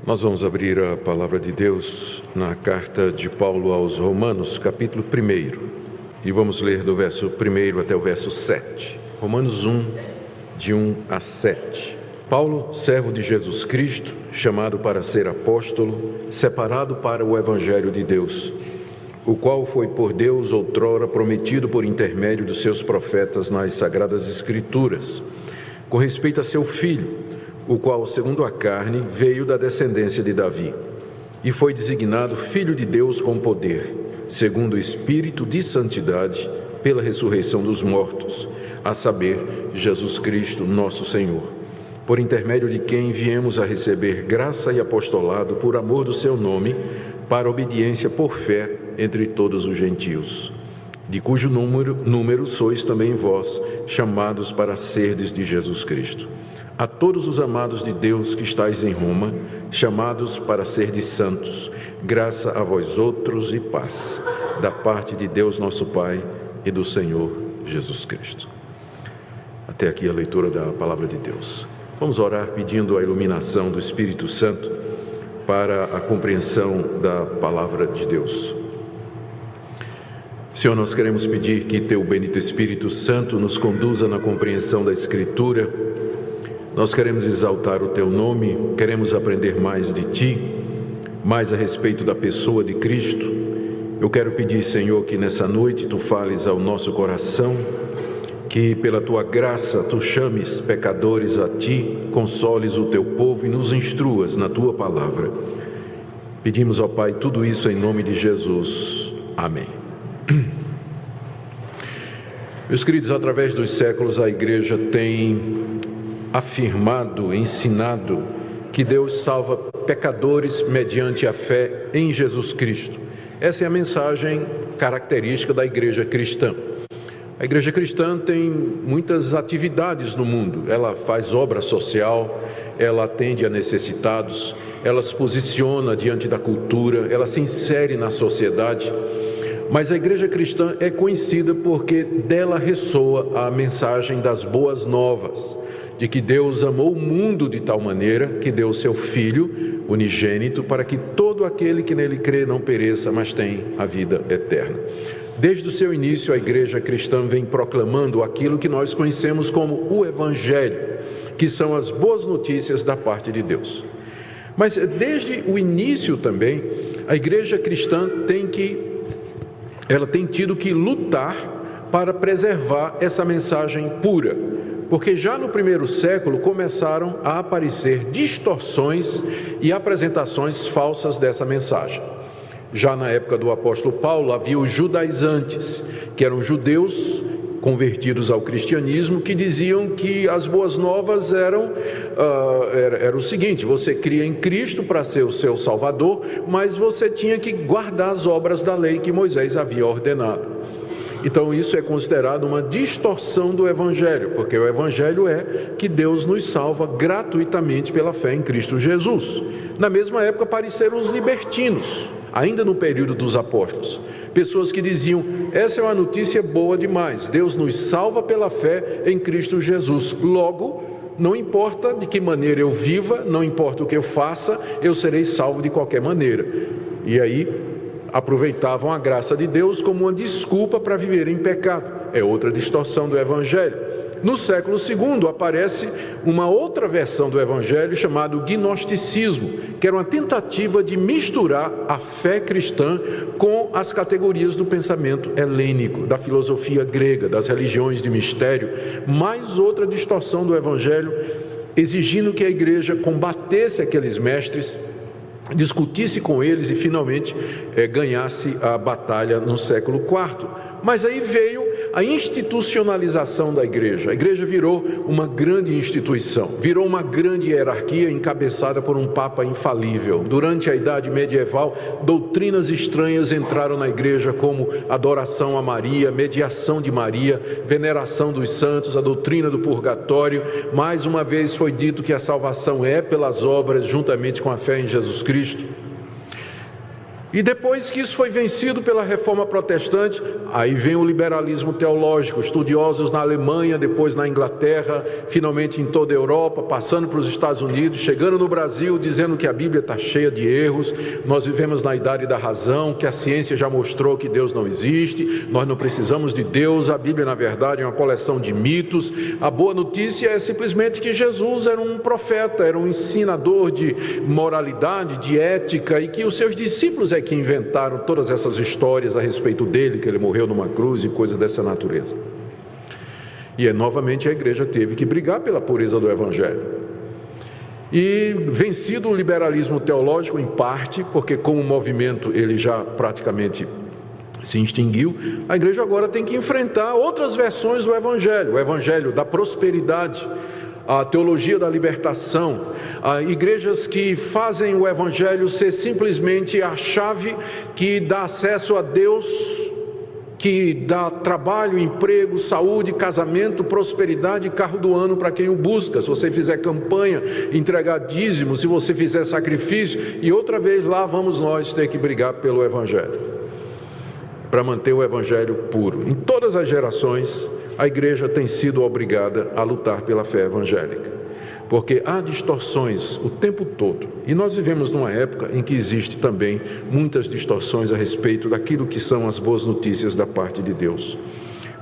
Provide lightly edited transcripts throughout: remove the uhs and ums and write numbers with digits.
Nós vamos abrir a palavra de Deus na carta de Paulo aos Romanos, capítulo 1, e vamos ler do verso 1 até o verso 7. Romanos 1, de 1 a 7. Paulo, servo de Jesus Cristo, chamado para ser apóstolo, separado para o Evangelho de Deus, o qual foi por Deus outrora prometido por intermédio dos seus profetas nas Sagradas Escrituras, com respeito a seu Filho, o qual, segundo a carne, veio da descendência de Davi, e foi designado Filho de Deus com poder, segundo o Espírito de Santidade, pela ressurreição dos mortos, a saber, Jesus Cristo, nosso Senhor, por intermédio de quem viemos a receber graça e apostolado por amor do seu nome, para obediência por fé entre todos os gentios, de cujo número sois também vós, chamados para serdes de Jesus Cristo. A todos os amados de Deus que estáis em Roma, chamados para serdes santos, graça a vós outros e paz, da parte de Deus nosso Pai e do Senhor Jesus Cristo. Até aqui a leitura da palavra de Deus. Vamos orar pedindo a iluminação do Espírito Santo para a compreensão da palavra de Deus. Senhor, nós queremos pedir que Teu bendito Espírito Santo nos conduza na compreensão da Escritura. Nós queremos exaltar o Teu nome, queremos aprender mais de Ti, mais a respeito da pessoa de Cristo. Eu quero pedir, Senhor, que nessa noite Tu fales ao nosso coração, que pela Tua graça Tu chames pecadores a Ti, consoles o Teu povo e nos instruas na Tua palavra. Pedimos ao Pai tudo isso em nome de Jesus. Amém. Meus queridos, através dos séculos a Igreja tem afirmado, ensinado que Deus salva pecadores mediante a fé em Jesus Cristo. Essa é a mensagem característica da Igreja cristã. A Igreja cristã tem muitas atividades no mundo. Ela faz obra social, ela atende a necessitados, ela se posiciona diante da cultura, ela se insere na sociedade. Mas a Igreja cristã é conhecida porque dela ressoa a mensagem das boas novas, de que Deus amou o mundo de tal maneira que deu o seu Filho unigênito para que todo aquele que nele crê não pereça, mas tenha a vida eterna. Desde o seu início, a Igreja cristã vem proclamando aquilo que nós conhecemos como o Evangelho, que são as boas notícias da parte de Deus. Mas desde o início também, a Igreja cristã tem tido que lutar para preservar essa mensagem pura, porque já no primeiro século começaram a aparecer distorções e apresentações falsas dessa mensagem. Já na época do apóstolo Paulo havia os judaizantes, que eram judeus convertidos ao cristianismo, que diziam que as boas novas era o seguinte: você cria em Cristo para ser o seu Salvador, mas você tinha que guardar as obras da lei que Moisés havia ordenado. Então isso é considerado uma distorção do Evangelho, porque o Evangelho é que Deus nos salva gratuitamente pela fé em Cristo Jesus. Na mesma época apareceram os libertinos, ainda no período dos apóstolos, pessoas que diziam: essa é uma notícia boa demais, Deus nos salva pela fé em Cristo Jesus, logo, não importa de que maneira eu viva, não importa o que eu faça, eu serei salvo de qualquer maneira. E aí aproveitavam a graça de Deus como uma desculpa para viver em pecado. É outra distorção do Evangelho. No século II aparece uma outra versão do Evangelho chamado gnosticismo, que era uma tentativa de misturar a fé cristã com as categorias do pensamento helênico, da filosofia grega, das religiões de mistério. Mais outra distorção do Evangelho, exigindo que a Igreja combatesse aqueles mestres, discutisse com eles e finalmente ganhasse a batalha no século IV. Mas aí veio a institucionalização da Igreja. A Igreja virou uma grande instituição, virou uma grande hierarquia encabeçada por um Papa infalível. Durante a Idade Medieval, doutrinas estranhas entraram na Igreja, como adoração a Maria, mediação de Maria, veneração dos santos, a doutrina do purgatório. Mais uma vez foi dito que a salvação é pelas obras, juntamente com a fé em Jesus Cristo. E depois que isso foi vencido pela Reforma Protestante, aí vem o liberalismo teológico, estudiosos na Alemanha, depois na Inglaterra, finalmente em toda a Europa, passando para os Estados Unidos, chegando no Brasil, dizendo que a Bíblia está cheia de erros, nós vivemos na idade da razão, que a ciência já mostrou que Deus não existe, nós não precisamos de Deus, a Bíblia na verdade é uma coleção de mitos. A boa notícia é simplesmente que Jesus era um profeta, era um ensinador de moralidade, de ética, e que os seus discípulos que inventaram todas essas histórias a respeito dele, que ele morreu numa cruz e coisas dessa natureza. E novamente a igreja teve que brigar pela pureza do Evangelho. E vencido o liberalismo teológico em parte, porque como movimento ele já praticamente se extinguiu, a igreja agora tem que enfrentar outras versões do Evangelho, o Evangelho da prosperidade, a teologia da libertação, igrejas que fazem o Evangelho ser simplesmente a chave que dá acesso a Deus, que dá trabalho, emprego, saúde, casamento, prosperidade e carro do ano para quem o busca. Se você fizer campanha, entregar dízimo, se você fizer sacrifício, e outra vez lá vamos nós ter que brigar pelo Evangelho, para manter o Evangelho puro. Em todas as gerações, a igreja tem sido obrigada a lutar pela fé evangélica, porque há distorções o tempo todo, e nós vivemos numa época em que existe também muitas distorções a respeito daquilo que são as boas notícias da parte de Deus.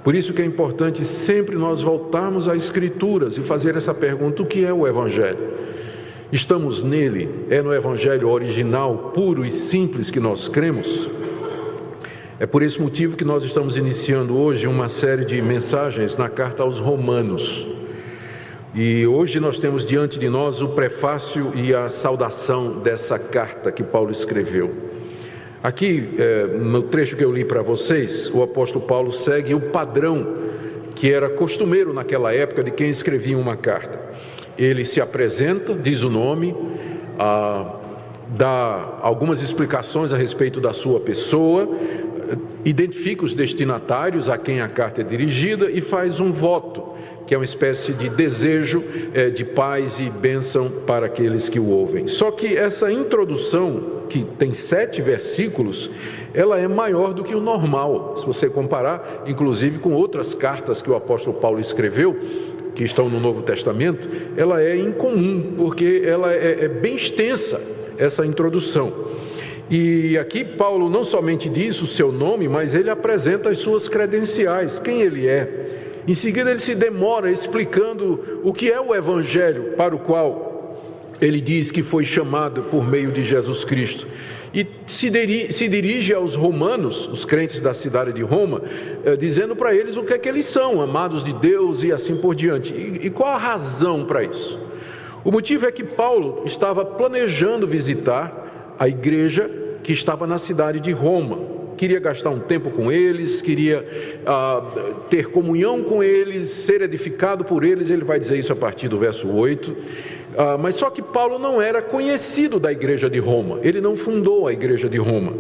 Por isso que é importante sempre nós voltarmos às Escrituras e fazer essa pergunta: o que é o Evangelho? Estamos nele? É no Evangelho original, puro e simples que nós cremos? É por esse motivo que nós estamos iniciando hoje uma série de mensagens na carta aos Romanos. E hoje nós temos diante de nós o prefácio e a saudação dessa carta que Paulo escreveu. Aqui, no trecho que eu li para vocês, o apóstolo Paulo segue o padrão que era costumeiro naquela época de quem escrevia uma carta. Ele se apresenta, diz o nome, dá algumas explicações a respeito da sua pessoa, identifica os destinatários a quem a carta é dirigida e faz um voto, que é uma espécie de desejo de paz e bênção para aqueles que o ouvem. Só que essa introdução, que tem 7 versículos, ela é maior do que o normal, se você comparar, inclusive, com outras cartas que o apóstolo Paulo escreveu, que estão no Novo Testamento. Ela é incomum, porque ela é bem extensa, essa introdução. E aqui Paulo não somente diz o seu nome, mas ele apresenta as suas credenciais, quem ele é. Em seguida ele se demora explicando o que é o Evangelho para o qual ele diz que foi chamado por meio de Jesus Cristo. E se dirige aos romanos, os crentes da cidade de Roma, dizendo para eles o que é que eles são, amados de Deus e assim por diante. E qual a razão para isso? O motivo é que Paulo estava planejando visitar a igreja que estava na cidade de Roma. Queria gastar um tempo com eles, queria ter comunhão com eles, ser edificado por eles. Ele vai dizer isso a partir do verso 8. Mas só que Paulo não era conhecido da igreja de Roma, ele não fundou a igreja de Roma.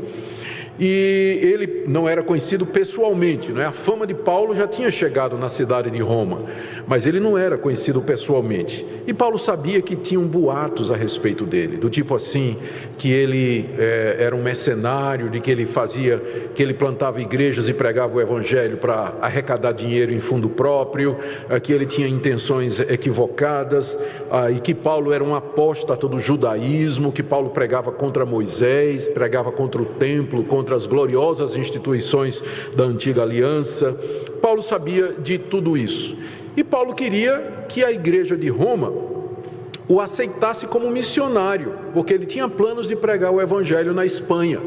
E ele não era conhecido pessoalmente, não é? A fama de Paulo já tinha chegado na cidade de Roma, mas ele não era conhecido pessoalmente. E Paulo sabia que tinham boatos a respeito dele, do tipo assim, que ele era um mercenário, de que ele plantava igrejas e pregava o evangelho para arrecadar dinheiro em fundo próprio, que ele tinha intenções equivocadas, e que Paulo era um apóstata do judaísmo, que Paulo pregava contra Moisés, pregava contra o templo, contra as gloriosas instituições da antiga aliança. Paulo sabia de tudo isso. E Paulo queria que a igreja de Roma o aceitasse como missionário, porque ele tinha planos de pregar o evangelho na Espanha.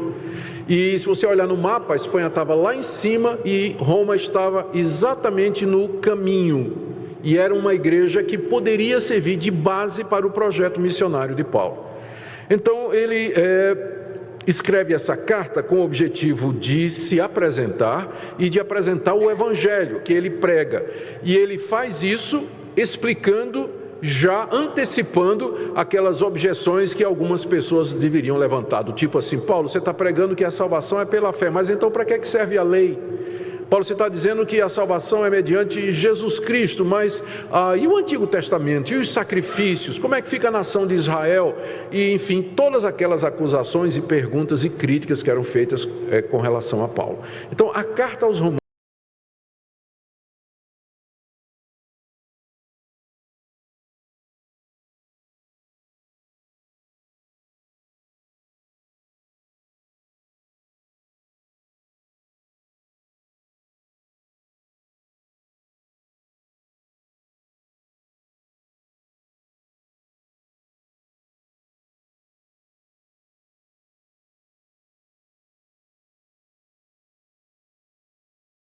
E se você olhar no mapa, a Espanha estava lá em cima e Roma estava exatamente no caminho. E era uma igreja que poderia servir de base para o projeto missionário de Paulo. Então ele escreve essa carta com o objetivo de se apresentar e de apresentar o evangelho que ele prega. E ele faz isso explicando, já antecipando aquelas objeções que algumas pessoas deveriam levantar, do tipo assim: Paulo, você está pregando que a salvação é pela fé, mas então para que serve a lei? Paulo está dizendo que a salvação é mediante Jesus Cristo, mas e o Antigo Testamento, e os sacrifícios, como é que fica a nação de Israel? E enfim, todas aquelas acusações e perguntas e críticas que eram feitas com relação a Paulo. Então a carta aos Romanos